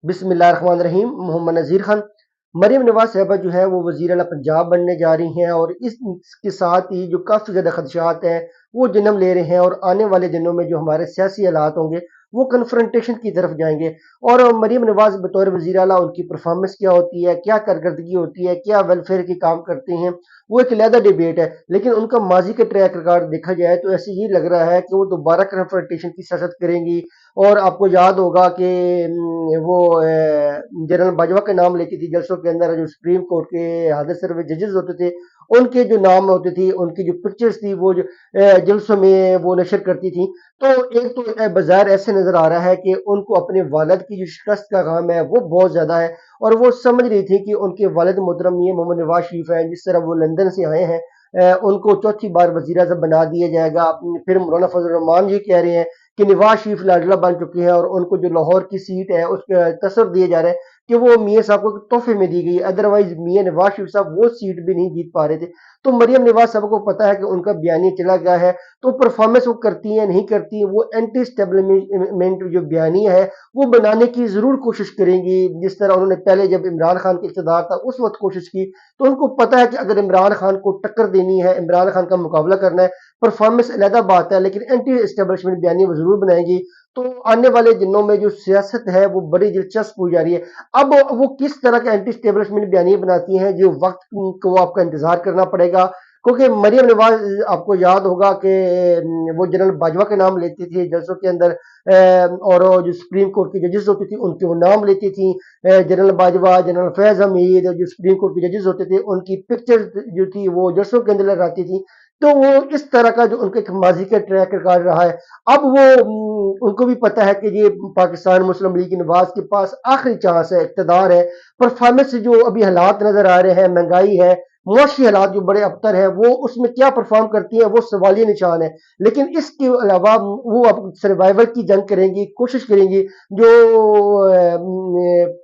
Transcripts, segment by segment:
बिस्मिल्लाहिर्रहमानिर्रहीम। मोहम्मद नज़ीर खान। मरीम नवाज साहबा जो है वो वज़ीर आला पंजाब बनने जा रही हैं और इसके साथ ही जो काफ़ी ज़्यादा खदशात हैं वो जन्म ले रहे हैं और आने वाले दिनों में जो हमारे सियासी हालात होंगे वो कन्फ्रंटेशन की तरफ जाएंगे। और मरीम नवाज बतौर वज़ीर आला उनकी परफॉर्मेंस क्या होती है, क्या कारकर्दगी होती है, क्या वेलफेयर के काम करते हैं, वो एक अलहदा डिबेट है। लेकिन उनका माजी का ट्रैक रिकॉर्ड देखा जाए तो ऐसे ये लग रहा है कि वो दोबारा कन्फ्रंटेशन की सियासत करेंगी। और आपको याद होगा कि वो जनरल बाजवा का नाम लेती थी जलसों के अंदर, जो सुप्रीम कोर्ट के हाजिर सर्वे जजेस होते थे उनके जो नाम होते थे, उनकी जो पिक्चर्स थी वो जो जलसों में वो नशर करती थी। तो एक तो बाज़ाहिर ऐसे नजर आ रहा है कि उनको अपने वालिद की जो शिकस्त का गम है वो बहुत ज्यादा है और वो समझ रही थी कि उनके वालिद मोहतरम मियां मोहम्मद नवाज शरीफ हैं, जिस तरह वो लंदन से आए हैं, उनको चौथी बार वजीर आज़म बना दिया जाएगा। फिर मौलाना फजल रहमान जी कह रहे हैं कि नवाज शरीफ लाडला बन चुके हैं और उनको जो लाहौर की सीट है उसका तसर दिया जा रहा है कि वो मियाँ साहब को तोहफे में दी गई, अदरवाइज मियाँ नवाज शरीफ साहब वो सीट भी नहीं जीत पा रहे थे। तो मरियम नवाज साहब को पता है कि उनका बयानी चला गया है, तो परफॉर्मेंस वो करती हैं नहीं करती हैं, वो एंटी स्टेब्लिशमेंट जो बयानी है वो बनाने की जरूर कोशिश करेंगी, जिस तरह उन्होंने पहले जब इमरान खान के इक़्तिदार था उस वक्त कोशिश की। तो उनको पता है कि अगर इमरान खान को टक्कर देनी है, इमरान खान का मुकाबला करना है, परफॉर्मेंस अलहदा बात है लेकिन एंटी एस्टेब्लिशमेंट बयानी वो जरूर बनाएंगी। तो आने वाले दिनों में जो सियासत है वो बड़ी दिलचस्प हो जा रही है। अब वो किस तरह के एंटी स्टेब्लिशमेंट बयानी बनाती हैं जो वक्त को आपका इंतजार करना पड़ेगा, क्योंकि मरियम नवाज आपको याद होगा कि वो जनरल बाजवा के नाम लेती थी जलसों के अंदर, और जो सुप्रीम कोर्ट की जजेस होती थी उनके वो नाम लेती थी। जनरल बाजवा, जनरल फैज हमीद जो सुप्रीम कोर्ट के जजेस होते थे उनकी पिक्चर जो थी वो जलसों के अंदर लगाती थी। तो वो इस तरह का जो उनके एक माजी का ट्रैक रिकॉर्ड रहा है। अब वो उनको भी पता है कि ये पाकिस्तान मुस्लिम लीग नवाज के पास आखिरी चांस है, इक़्तिदार है। परफॉर्मेंस जो अभी हालात नजर आ रहे हैं, महंगाई है, मुआशी हालात जो बड़े अबतर है, वो उसमें क्या परफॉर्म करती है वो सवालिया निशान है। लेकिन इसके अलावा वो अब सर्वाइवल की जंग करेंगी, कोशिश करेंगी। जो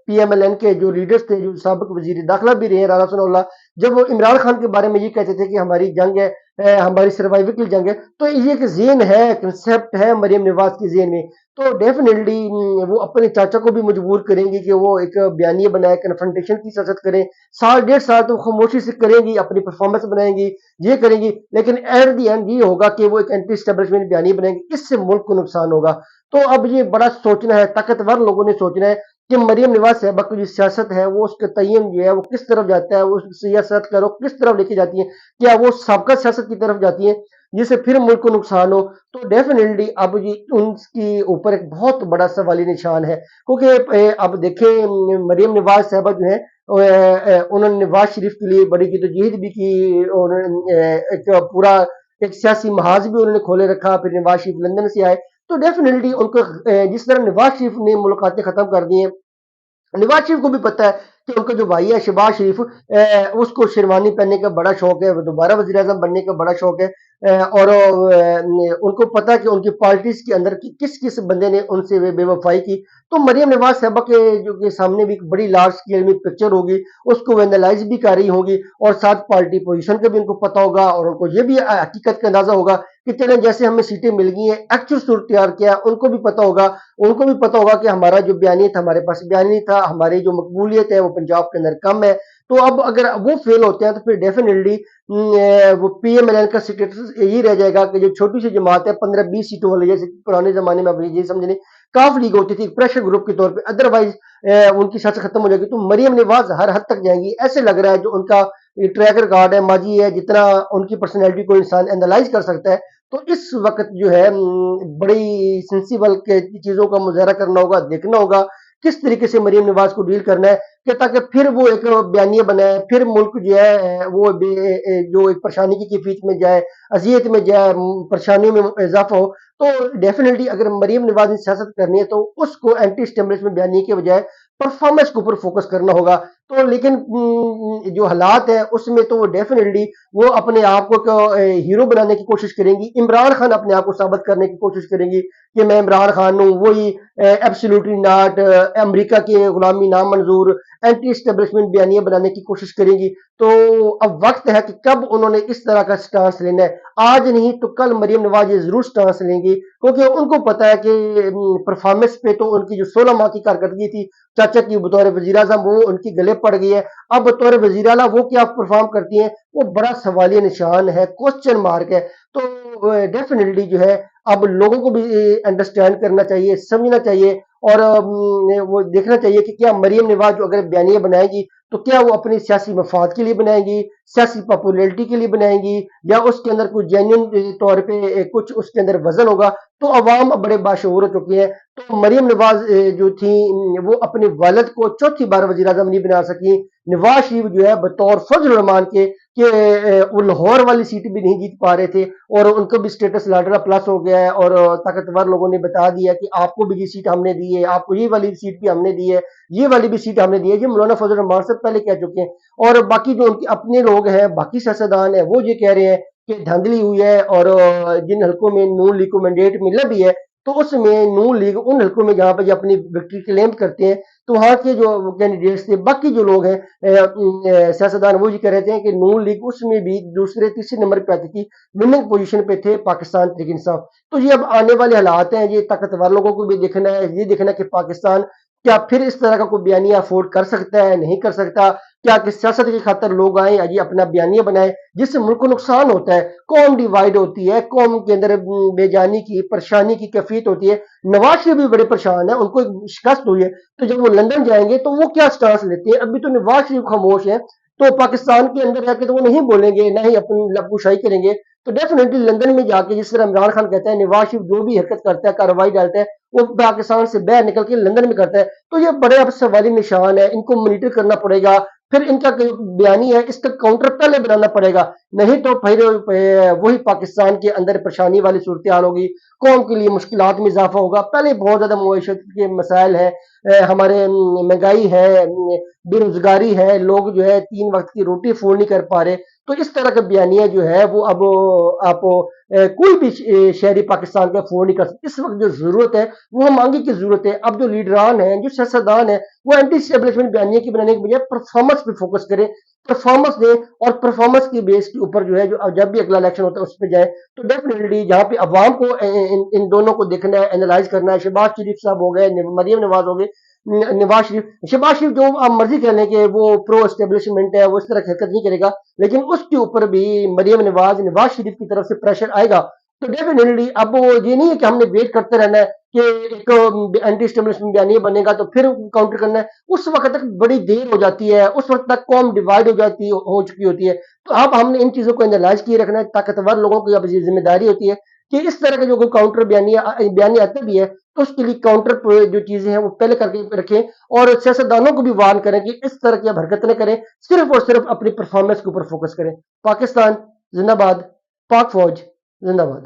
पीएमएलएन के जो लीडर्स थे, जो साबिक वजीर दाखिला भी रहे हैं राना सनाउल्लाह, जब वो इमरान खान के बारे में ये कहते थे कि हमारी जंग है, हमारी सर्वाइवल की जंग है, तो ये एक जेन है, कंसेप्ट है मरियम नवाज की जेन में। तो डेफिनेटली वो अपने चाचा को भी मजबूर करेंगी कि वो एक बयानिया बनाए, कन्फ्रंटेशन की सियासत करें। साल डेढ़ साल तो खामोशी से करेंगी, अपनी परफॉर्मेंस बनाएंगी, ये करेंगी, लेकिन एट दी एंड ये होगा कि वो एक एंटी स्टेब्लिशमेंट बयानी बनेंगे, इससे मुल्क को नुकसान होगा। तो अब ये बड़ा सोचना है, ताकतवर लोगों ने सोचना है कि मरियम नवाज साहबा की जो सियासत है वो उसका तयन जो है वो किस तरफ जाता है, वो सियासत का रुख किस तरफ लेके जाती है। क्या वो सबका सियासत की तरफ जाती है जिससे फिर मुल्क को नुकसान हो। तो डेफिनेटली अब ये उनकी ऊपर एक बहुत बड़ा सवाली निशान है, क्योंकि अब देखें मरियम नवाज साहबा जो है उन्होंने नवाज शरीफ के लिए बड़ी जदोजहद भी की, उन्होंने एक पूरा एक सियासी महाज भी उन्होंने खोले रखा। फिर नवाज शरीफ लंदन से आए, तो डेफिनेटली उनको जिस तरह नवाज शरीफ ने मुलाकातें खत्म कर दी हैं, नवाज शरीफ को भी पता है कि उनका जो भाई है शहबाज शरीफ, उसको शेरवानी पहनने का बड़ा शौक है, वो दोबारा वजीर आजम बनने का बड़ा शौक है। और उनको पता है कि उनकी पार्टीज के अंदर किस किस बंदे ने उनसे बेवफाई की। तो मरियम नवाज साहबा के जो के सामने भी एक बड़ी लार्ज स्केल में पिक्चर होगी, उसको वो एनालाइज भी कर रही होगी और साथ पार्टी पोजीशन का भी उनको पता होगा और उनको ये भी हकीकत का अंदाजा होगा कि चले जैसे हमें सीटें मिल गई हैं, एक्चुअल सूरत तैयार किया, उनको भी पता होगा कि हमारा जो बयानी था, हमारे पास बयानी नहीं था, हमारी जो मकबूलियत है वो पंजाब के अंदर कम है। तो अब अगर वो फेल होते हैं तो फिर डेफिनेटली वो पीएमएलएन का स्टेटस यही रह जाएगा कि जो छोटी सी जमात है 15-20 सीटों वाली, जैसे पुराने जमाने में आप ये समझ लें काफ लीग होती थी प्रेशर ग्रुप के तौर पे, अदरवाइज उनकी शासन खत्म हो जाएगी। तो मरियम नवाज हर हद तक जाएंगी, ऐसे लग रहा है। जो उनका ट्रैक रिकॉर्ड है, माजी है, जितना उनकी पर्सनैलिटी को इंसान एनालाइज कर सकता है। तो इस वक्त जो है बड़ी सेंसिबल के चीजों का मुजाहरा करना होगा, देखना होगा किस तरीके से मरियम नवाज को डील करना है, कि ताकि फिर वो एक बयानिया बनाए, फिर मुल्क जो है वो जो एक परेशानी की कैफियत में जाए, अजियत में जाए, परेशानी में इजाफा हो। तो डेफिनेटली अगर मरियम नवाज ने सियासत करनी है तो उसको एंटी स्टेब्लिशमेंट बयानी के बजाय परफॉर्मेंस के ऊपर फोकस करना होगा। تو لیکن جو حالات ہیں اس میں تو وہ ڈیفینیٹلی وہ اپنے آپ کو ہیرو بنانے کی کوشش کریں گی. عمران خان اپنے آپ کو ثابت کرنے کی کوشش کریں گی کہ میں عمران خان ہوں, وہی ایبسلیوٹلی ناٹ, امریکہ کی غلامی نامنظور, اینٹی اسٹیبلشمنٹ بیانیہ بنانے کی کوشش کریں گی. تو اب وقت ہے کہ کب انہوں نے اس طرح کا سٹانس لینا ہے. آج نہیں تو کل مریم نواز یہ ضرور سٹانس لیں گی, کیونکہ ان کو پتا ہے کہ پرفارمنس پہ تو ان کی جو 16 ماہ کی کارکردگی تھی چاچا کی بطور وزیر اعظم وہ ان کی گلے پڑ گئی ہے. اب بطور وزیر اعلیٰ وہ کیا پرفارم کرتی ہیں وہ بڑا سوالیہ نشان ہے, کوشچن مارک ہے. تو ڈیفینیٹلی جو ہے اب لوگوں کو بھی انڈرسٹینڈ کرنا چاہیے, سمجھنا چاہیے, اور وہ دیکھنا چاہیے کہ کیا مریم نواز جو اگر بیانیہ بنائے گی تو کیا وہ اپنی سیاسی مفاد کے لیے بنائیں گی, سیاسی پاپولیرٹی کے لیے بنائیں گی, یا اس کے اندر کوئی جینیون طور پہ کچھ اس کے اندر وزن ہوگا. تو عوام بڑے باشعور ہو چکی ہیں. تو مریم نواز جو تھی وہ اپنے والد کو چوتھی بار وزیر اعظم نہیں بنا سکی. نواز شریف جو ہے بطور فضل الرحمان کے کہ وہ لاہور والی سیٹ بھی نہیں جیت پا رہے تھے, اور ان کو بھی اسٹیٹس لاڈلا پلس ہو گیا ہے, اور طاقتور لوگوں نے بتا دیا کہ آپ کو بھی یہ سیٹ ہم نے دی ہے, آپ کو یہ والی سیٹ بھی ہم نے دی ہے, یہ والی بھی سیٹ ہم نے دی ہے. یہ مولانا فضل الرحمان سے پہلے کہہ چکے ہیں. اور باقی جو ان کے اپنے لوگ ہیں, باقی سیاستدان ہیں, وہ یہ کہہ رہے ہیں کہ دھاندلی ہوئی ہے, اور جن حلقوں میں نون لیگ کو مینڈیٹ ملا بھی ہے تو اس میں نون لیگ ان حلقوں میں جہاں پہ یہ اپنی وکٹری کلیم کرتے ہیں تو وہاں کے جو کینڈیڈیٹس تھے, باقی جو لوگ ہیں سیاستدان, وہ یہ کہہ رہے تھے کہ نون لیگ اس میں بھی دوسرے تیسرے نمبر پہ آتی تھی, وننگ پوزیشن پہ تھے پاکستان تحریک انصاف. تو یہ اب آنے والے حالات ہیں, یہ طاقتور لوگوں کو بھی دیکھنا ہے, یہ دیکھنا ہے کہ پاکستان کیا پھر اس طرح کا کوئی بیانیہ افورڈ کر سکتا ہے, نہیں کر سکتا. کیا کہ سیاست کی خاطر لوگ آئیں یہ اپنا بیانیہ بنائیں جس سے ملک کو نقصان ہوتا ہے, قوم ڈیوائڈ ہوتی ہے, قوم کے اندر بے جانی کی پریشانی کی کیفیت ہوتی ہے. نواز شریف بھی بڑے پریشان ہیں, ان کو شکست ہوئی ہے, تو جب وہ لندن جائیں گے تو وہ کیا سٹانس لیتے ہیں. ابھی تو نواز شریف خاموش ہیں, تو پاکستان کے اندر رہ کے تو وہ نہیں بولیں گے, نہ ہی اپنی لبو شاہی کریں گے. تو ڈیفینیٹلی لندن میں جا کے جس طرح عمران خان کہتا ہے نواز شریف جو بھی حرکت کرتا ہے, کارروائی ڈالتا ہے, وہ پاکستان سے باہر نکل کے لندن میں کرتا ہے. تو یہ بڑے اب سوالی نشان ہے, ان کو مانیٹر کرنا پڑے گا. پھر ان کا بیانی ہے اس کا کاؤنٹر پہلے بنانا پڑے گا, نہیں تو پھر وہی پاکستان کے اندر پریشانی والی صورتحال ہوگی, قوم کے لیے مشکلات میں اضافہ ہوگا. پہلے بہت زیادہ معیشت کے مسائل ہیں, ہمارے مہنگائی ہے, بے روزگاری ہے, لوگ جو ہے 3 وقت کی روٹی افورڈ نہیں کر پا رہے. تو اس طرح کا بیانیہ جو ہے وہ اب آپ کوئی بھی شہری پاکستان کا افورڈ نہیں کر سکتے. اس وقت جو ضرورت ہے وہ مانگی کی ضرورت ہے. اب جو لیڈران ہیں, جو سیاستدان ہیں, وہ اینٹی اسٹیبلشمنٹ بیانیہ کی بنانے کے بجائے پرفارمنس پہ فوکس کریں, پرفارمنس دیں, اور پرفارمنس کی بیس کے اوپر جو ہے جو جب بھی اگلا الیکشن ہوتا ہے اس پہ جائے. تو ڈیفینیٹلی جہاں پہ عوام کو ان دونوں کو دیکھنا ہے, اینالائز کرنا ہے. شہباز شریف صاحب ہو گئے, مریم نواز ہو گئے, شہباز شریف جو آپ مرضی کہہ لیں کہ وہ پرو اسٹیبلشمنٹ ہے, وہ اس طرح کی حرکت نہیں کرے گا, لیکن اس کے اوپر بھی مریم نواز شریف کی طرف سے پریشر آئے گا. تو ڈیفینیٹلی اب وہ یہ نہیں ہے کہ ہم نے ویٹ کرتے رہنا ہے کہ ایک اینٹی اسٹیبلشمنٹ بیانیہ بنے گا تو پھر کاؤنٹر کرنا ہے. اس وقت تک بڑی دیر ہو جاتی ہے, اس وقت تک قوم ڈیوائڈ ہو چکی ہوتی ہے. تو اب ہم نے ان چیزوں کو اینالائز کیے رکھنا ہے. طاقتور لوگوں کی اب یہ ذمہ داری ہوتی ہے کہ اس طرح کا جو کاؤنٹر بیانیہ آتا بھی ہے تو اس کے لیے کاؤنٹر جو چیزیں ہیں وہ پہلے کر کے رکھیں, اور سیاستدانوں کو بھی وارن کریں کہ اس طرح کی اب حرکت نہ کریں, صرف اور صرف اپنی پرفارمنس کے اوپر فوکس کریں. پاکستان زندہ باد, پاک فوج زندہ باد.